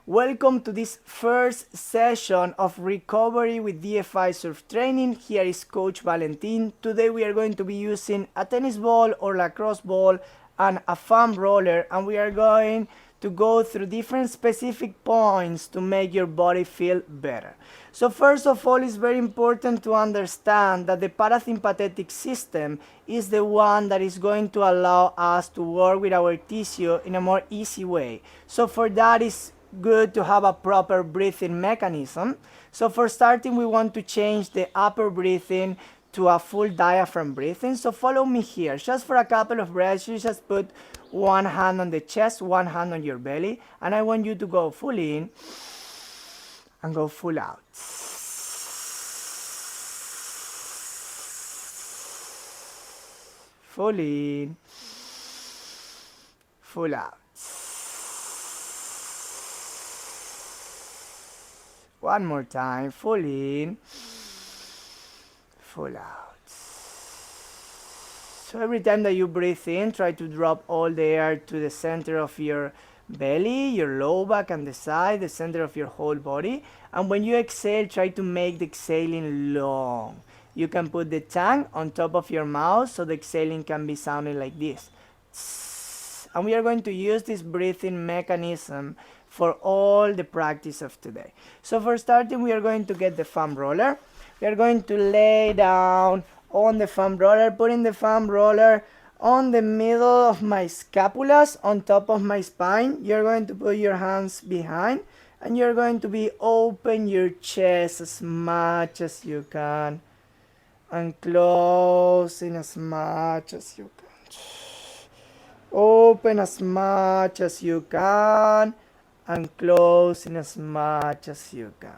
Welcome to this first session of Recovery with DFI Surf Training. Here is Coach Valentin. Today we are going to be using a tennis ball or lacrosse ball and a foam roller, and we are going to go through different specific points to make your body feel better. So first of all, it's very important to understand that the parasympathetic system is the one that is going to allow us to work with our tissue in a more easy way. So for that, it's good to have a proper breathing mechanism. So for starting, we want to change the upper breathing to a full diaphragm breathing. So follow me here. Just for a couple of breaths, you just put one hand on the chest, one hand on your belly, and I want you to go full in and go full out. Full in, full out. One more time, full in, full out. So every time that you breathe in, try to drop all the air to the center of your belly, your low back and the side, the center of your whole body. And when you exhale, try to make the exhaling long. You can put the tongue on top of your mouth so the exhaling can be sounding like this. And we are going to use this breathing mechanism for all the practice of today. So for starting, we are going to get the foam roller. We are going to lay down on the foam roller, putting the foam roller on the middle of my scapulas, on top of my spine. You're going to put your hands behind, and you're going to be open your chest as much as you can, and closing as much as you can. Open as much as you can, and closing as much as you can.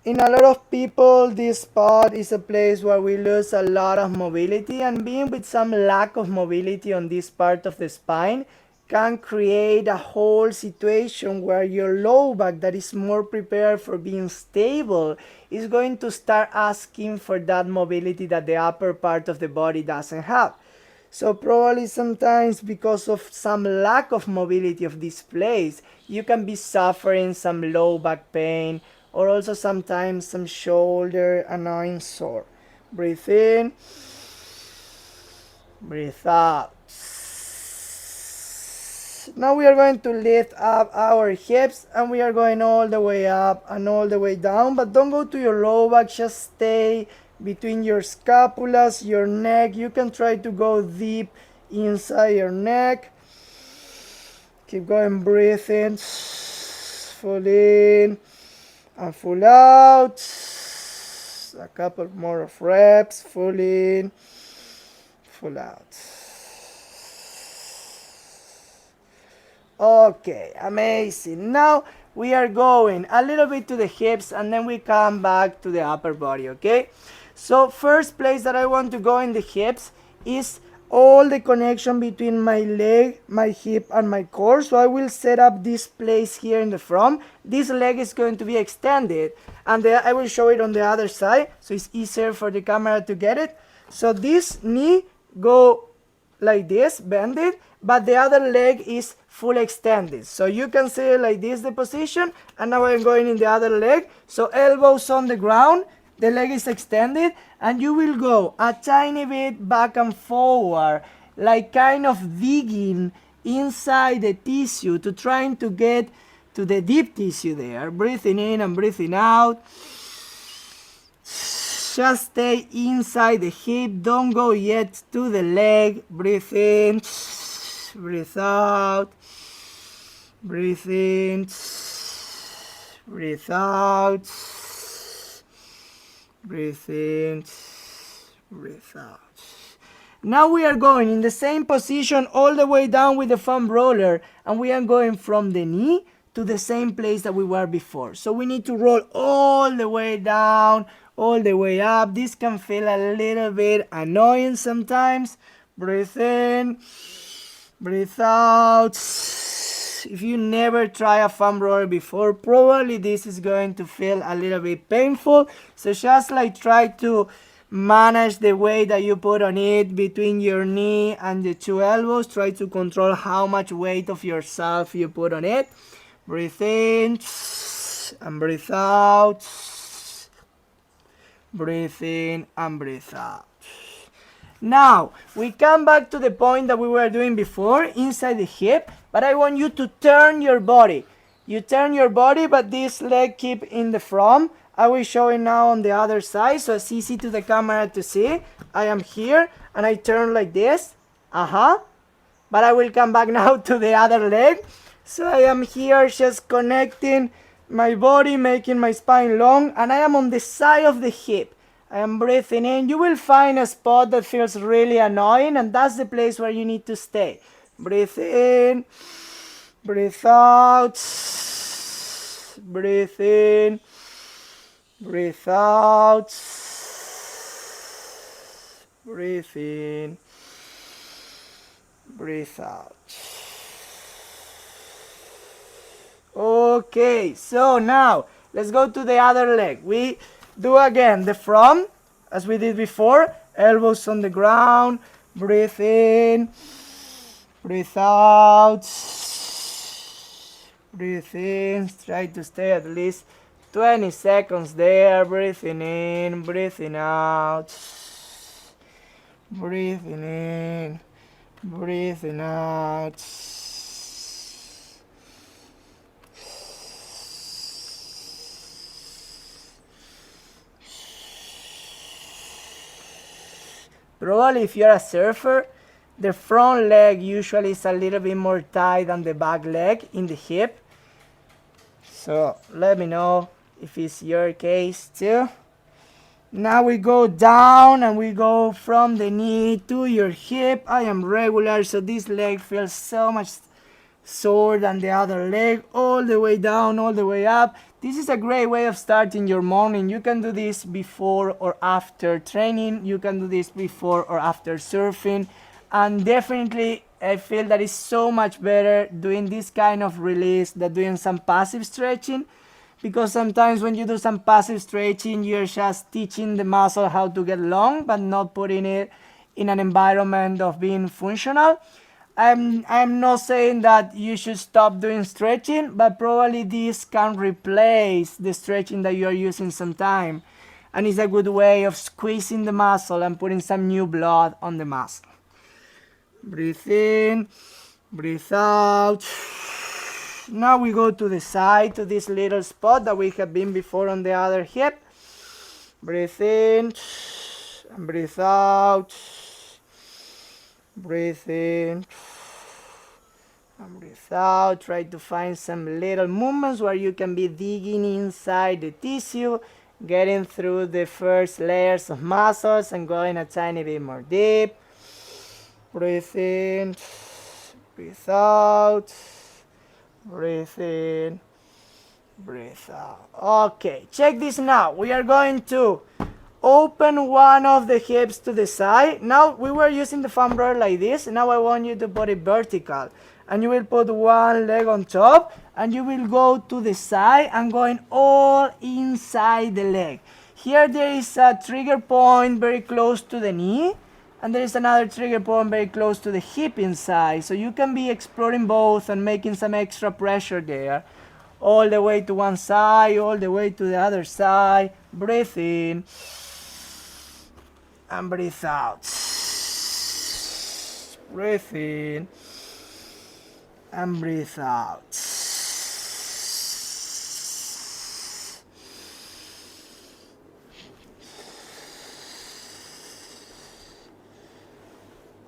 In a lot of people, this spot is a place where we lose a lot of mobility, and being with some lack of mobility on this part of the spine can create a whole situation where your low back that is more prepared for being stable is going to start asking for that mobility that the upper part of the body doesn't have. So probably sometimes because of some lack of mobility of this place, you can be suffering some low back pain, or also sometimes some shoulder annoying sore. Breathe in, breathe out. Now we are going to lift up our hips, and we are going all the way up and all the way down, but don't go to your low back, just stay between your scapulas, your neck. You can try to go deep inside your neck. Keep going, breathe in, full in and full out. A couple more of reps, full in, full out. Okay, amazing. Now we are going a little bit to the hips, and then we come back to the upper body, okay? So first place that I want to go in the hips is all the connection between my leg, my hip, and my core. So I will set up this place here in the front. This leg is going to be extended, and I will show it on the other side, so it's easier for the camera to get it. So this knee go like this, bend it, but the other leg is full extended. So you can see like this the position, and now I'm going in the other leg. So elbows on the ground, the leg is extended, and you will go a tiny bit back and forward, like kind of digging inside the tissue to trying to get to the deep tissue there. Breathing in and breathing out. Just stay inside the hip, don't go yet to the leg. Breathe in, breathe out, breathe in, breathe out, breathe in, breathe out. Now we are going in the same position all the way down with the foam roller, and we are going from the knee to the same place that we were before. So we need to roll all the way down, all the way up. This can feel a little bit annoying sometimes. Breathe in, breathe out. If you never try a foam roller before, probably this is going to feel a little bit painful. So just like try to manage the weight that you put on it between your knee and the two elbows. Try to control how much weight of yourself you put on it. Breathe in and breathe out. Breathe in and breathe out. Now, we come back to the point that we were doing before, inside the hip, but I want you to turn your body. You turn your body, but this leg keep in the front. I will show it now on the other side, so it's easy to the camera to see. I am here, and I turn like this. But I will come back now to the other leg. So I am here just connecting my body, making my spine long, and I am on the side of the hip. I am breathing in. You will find a spot that feels really annoying, and that's the place where you need to stay. Breathe in, breathe out, breathe in, breathe out, breathe in, breathe out. Okay, so now let's go to the other leg. We do again the front as we did before, elbows on the ground, breathe in, breathe out, breathe in, try to stay at least 20 seconds there, breathing in, breathing out, breathing in, breathing out. Probably if you're a surfer, the front leg usually is a little bit more tight than the back leg in the hip. So let me know if it's your case too. Now we go down and we go from the knee to your hip. I am regular, so this leg feels so much sore than the other leg, all the way down, all the way up. This is a great way of starting your morning. You can do this before or after training. You can do this before or after surfing. And definitely, I feel that it's so much better doing this kind of release than doing some passive stretching. Because sometimes when you do some passive stretching, you're just teaching the muscle how to get long, but not putting it in an environment of being functional. I'm not saying that you should stop doing stretching, but probably this can replace the stretching that you are using sometime. And it's a good way of squeezing the muscle and putting some new blood on the muscle. Breathe in, breathe out. Now we go to the side, to this little spot that we have been before on the other hip. Breathe in and breathe out. Breathe in and breathe out. Try to find some little movements where you can be digging inside the tissue, getting through the first layers of muscles and going a tiny bit more deep. Breathe in, breathe out, breathe in, breathe out. Okay, check this now. We are going to open one of the hips to the side. Now we were using the foam roller like this. Now I want you to put it vertical. And you will put one leg on top and you will go to the side and going all inside the leg. Here there is a trigger point very close to the knee. And there is another trigger point very close to the hip inside. So you can be exploring both and making some extra pressure there. All the way to one side, all the way to the other side. Breathe in. And breathe out. Breathe in. And breathe out.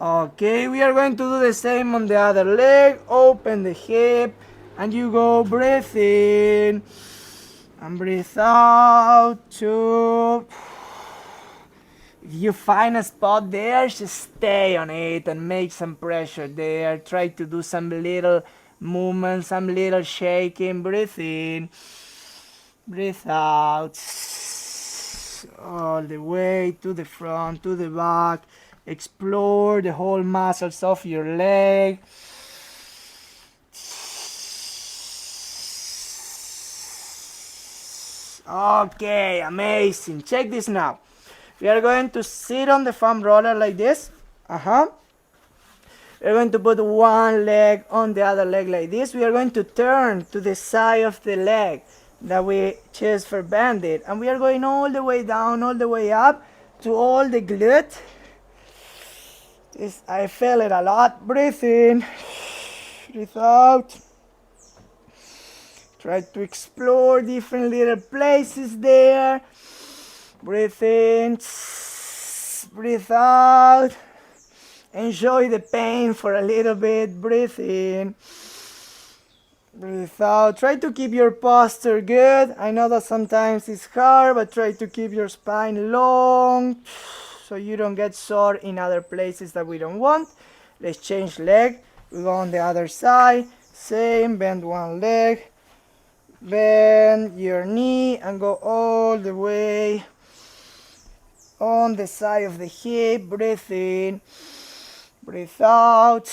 Okay, we are going to do the same on the other leg. Open the hip and you go breathe in and breathe out. Two. If you find a spot there, just stay on it and make some pressure there. Try to do some little movements, some little shaking. Breathe in, breathe out. All the way to the front, to the back. Explore the whole muscles of your leg. Okay, amazing. Check this now. We are going to sit on the foam roller like this. We're going to put one leg on the other leg like this. We are going to turn to the side of the leg that we just banded, and we are going all the way down, all the way up to all the glute. I feel it a lot. Breathe in, breathe out. Try to explore different little places there. Breathe in, breathe out. Enjoy the pain for a little bit. Breathe in, breathe out. Try to keep your posture good. I know that sometimes it's hard, but try to keep your spine long so you don't get sore in other places that we don't want. Let's change leg. We go on the other side. Same, bend one leg. Bend your knee and go all the way on the side of the hip. Breathe in. Breathe out,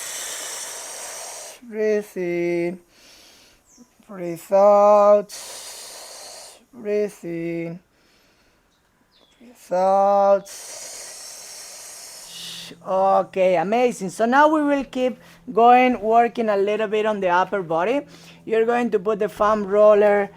breathe in, breathe out, breathe in, breathe out. Okay, amazing. So now we will keep going, working a little bit on the upper body. You're going to put the foam roller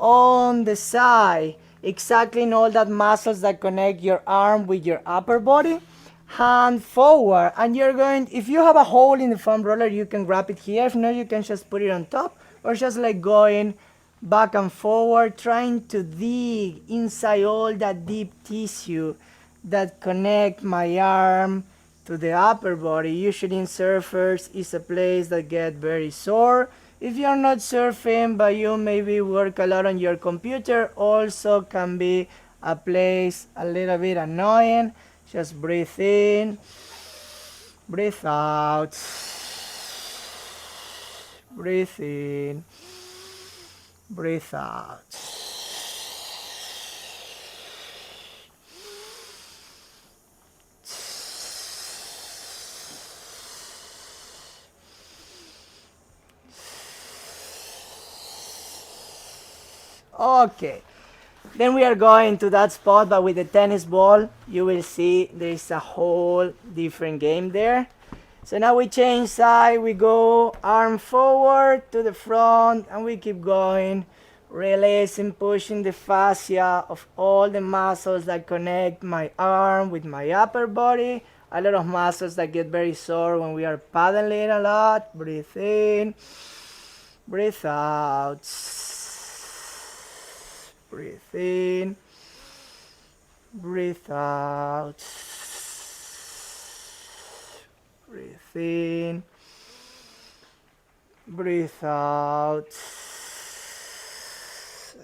on the side, exactly in all that muscles that connect your arm with your upper body. Hand forward, and you're going, if you have a hole in the foam roller, you can grab it here. If not, you can just put it on top, or just like going back and forward, trying to dig inside all that deep tissue that connect my arm to the upper body. Usually in surfers is a place that get very sore. If you're not surfing, but you maybe work a lot on your computer, also can be a place a little bit annoying. Just breathe in, breathe out, breathe in, breathe out. Okay. Then we are going to that spot, but with the tennis ball, you will see there's a whole different game there. So now we change side, we go arm forward to the front, and we keep going, releasing, pushing the fascia of all the muscles that connect my arm with my upper body. A lot of muscles that get very sore when we are paddling a lot. Breathe in, breathe out. Breathe in, breathe out, breathe in, breathe out.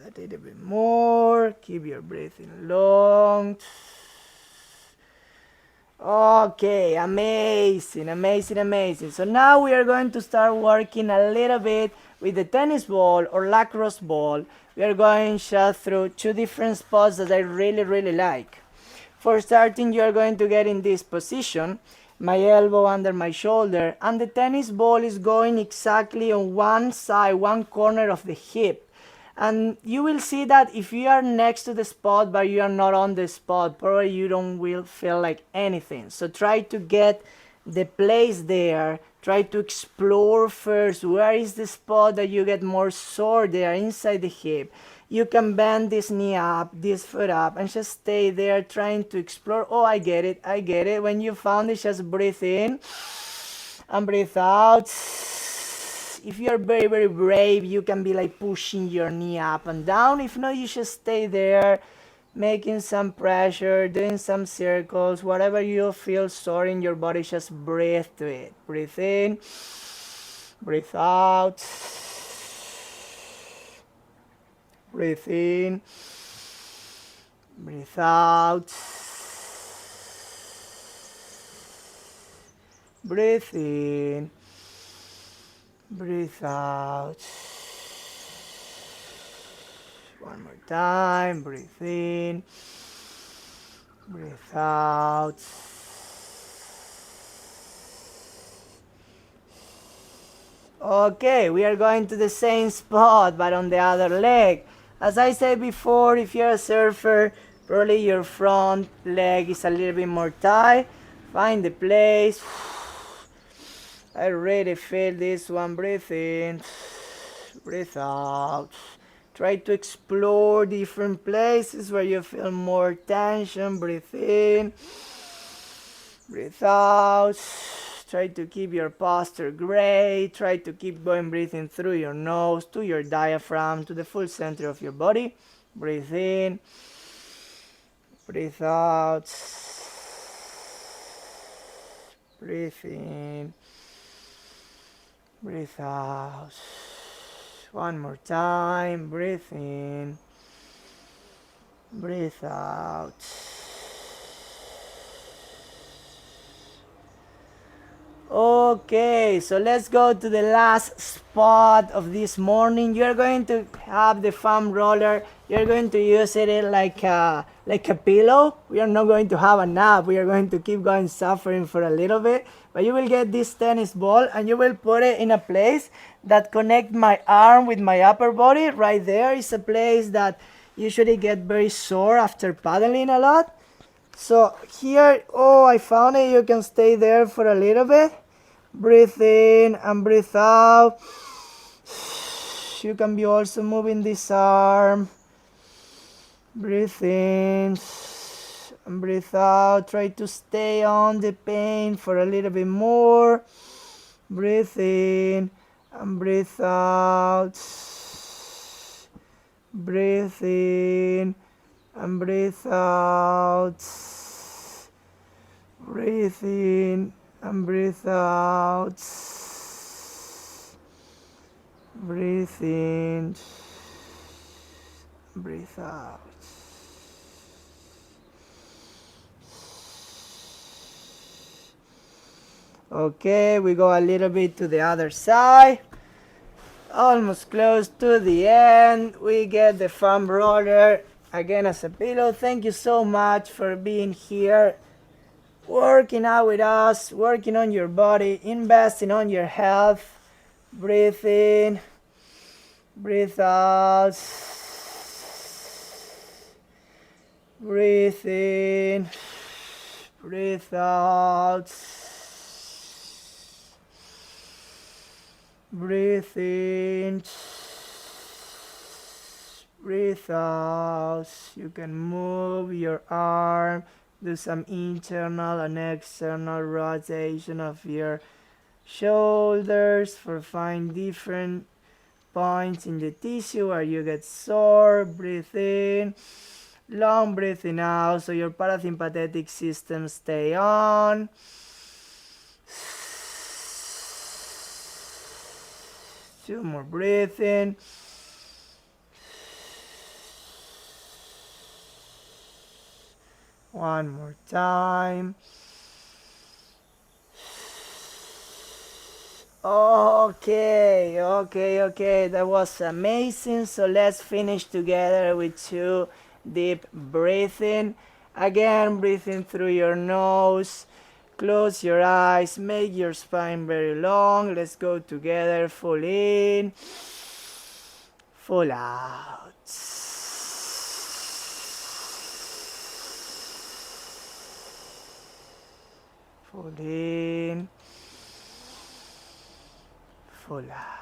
A little bit more, keep your breathing long. Okay, amazing, amazing, amazing. So now we are going to start working a little bit with the tennis ball or lacrosse ball. We are going just through two different spots that I really like. For starting, you are going to get in this position, my elbow under my shoulder, and the tennis ball is going exactly on one side, one corner of the hip. And you will see that if you are next to the spot but you are not on the spot, probably you don't will feel like anything. So try to get the place there. Try to explore first where is the spot that you get more sore there inside the hip. You can bend this knee up, this foot up, and just stay there trying to explore. Oh, I get it, I get it. When you found it, just breathe in and breathe out. If you're very brave, you can be like pushing your knee up and down. If not, you just stay there, making some pressure, doing some circles. Whatever you feel sore in your body, just breathe to it. Breathe in, breathe out. Breathe in, breathe out. Breathe in, breathe out. One more time. Breathe in, breathe out. Okay, we are going to the same spot but on the other leg. As I said before, if you're a surfer, probably your front leg is a little bit more tight. Find the place. I really feel this one. Breathe in, breathe out. Try to explore different places where you feel more tension. Breathe in, breathe out. Try to keep your posture great. Try to keep going, breathing through your nose to your diaphragm, to the full center of your body. Breathe in, breathe out. Breathe in, breathe out. One more time. Breathe in, breathe out. Okay, so let's go to the last spot of this morning. You're going to have the foam roller. You're going to use it like a pillow. We are not going to have a nap. We are going to keep going suffering for a little bit. But you will get this tennis ball and you will put it in a place that connect my arm with my upper body. Right there is a place that usually get very sore after paddling a lot. So here, oh, I found it. You can stay there for a little bit. Breathe in and breathe out. You can be also moving this arm. Breathe in and breathe out. Try to stay on the pain for a little bit more. Breathe in and breathe out. Breathe in and breathe out. Breathe in and breathe out. Breathe in, breathe out. Okay, we go a little bit to the other side. Almost close to the end. We get the foam roller again as a pillow. Thank you so much for being here, working out with us, working on your body, investing on your health. Breathe in, breathe out. Breathe in, breathe out. Breathe in, breathe out. You can move your arm, do some internal and external rotation of your shoulders for find different points in the tissue where you get sore. Breathe in, long breathing out so your parasympathetic system stay on. Two more breathing. One more time. Okay, that was amazing. So let's finish together with 2 deep breathing. Again, breathing through your nose. Close your eyes, make your spine very long. Let's go together. Full in, full out. Full in, full out.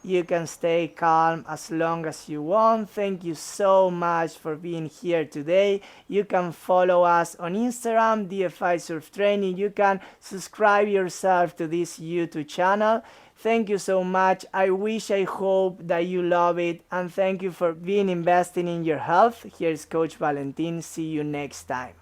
You can stay calm as long as you want. Thank you so much for being here today. You can follow us on Instagram, DFI Surf Training. You can subscribe yourself to this YouTube channel. Thank you so much. I hope that you love it. And thank you for being investing in your health. Here's Coach Valentin. See you next time.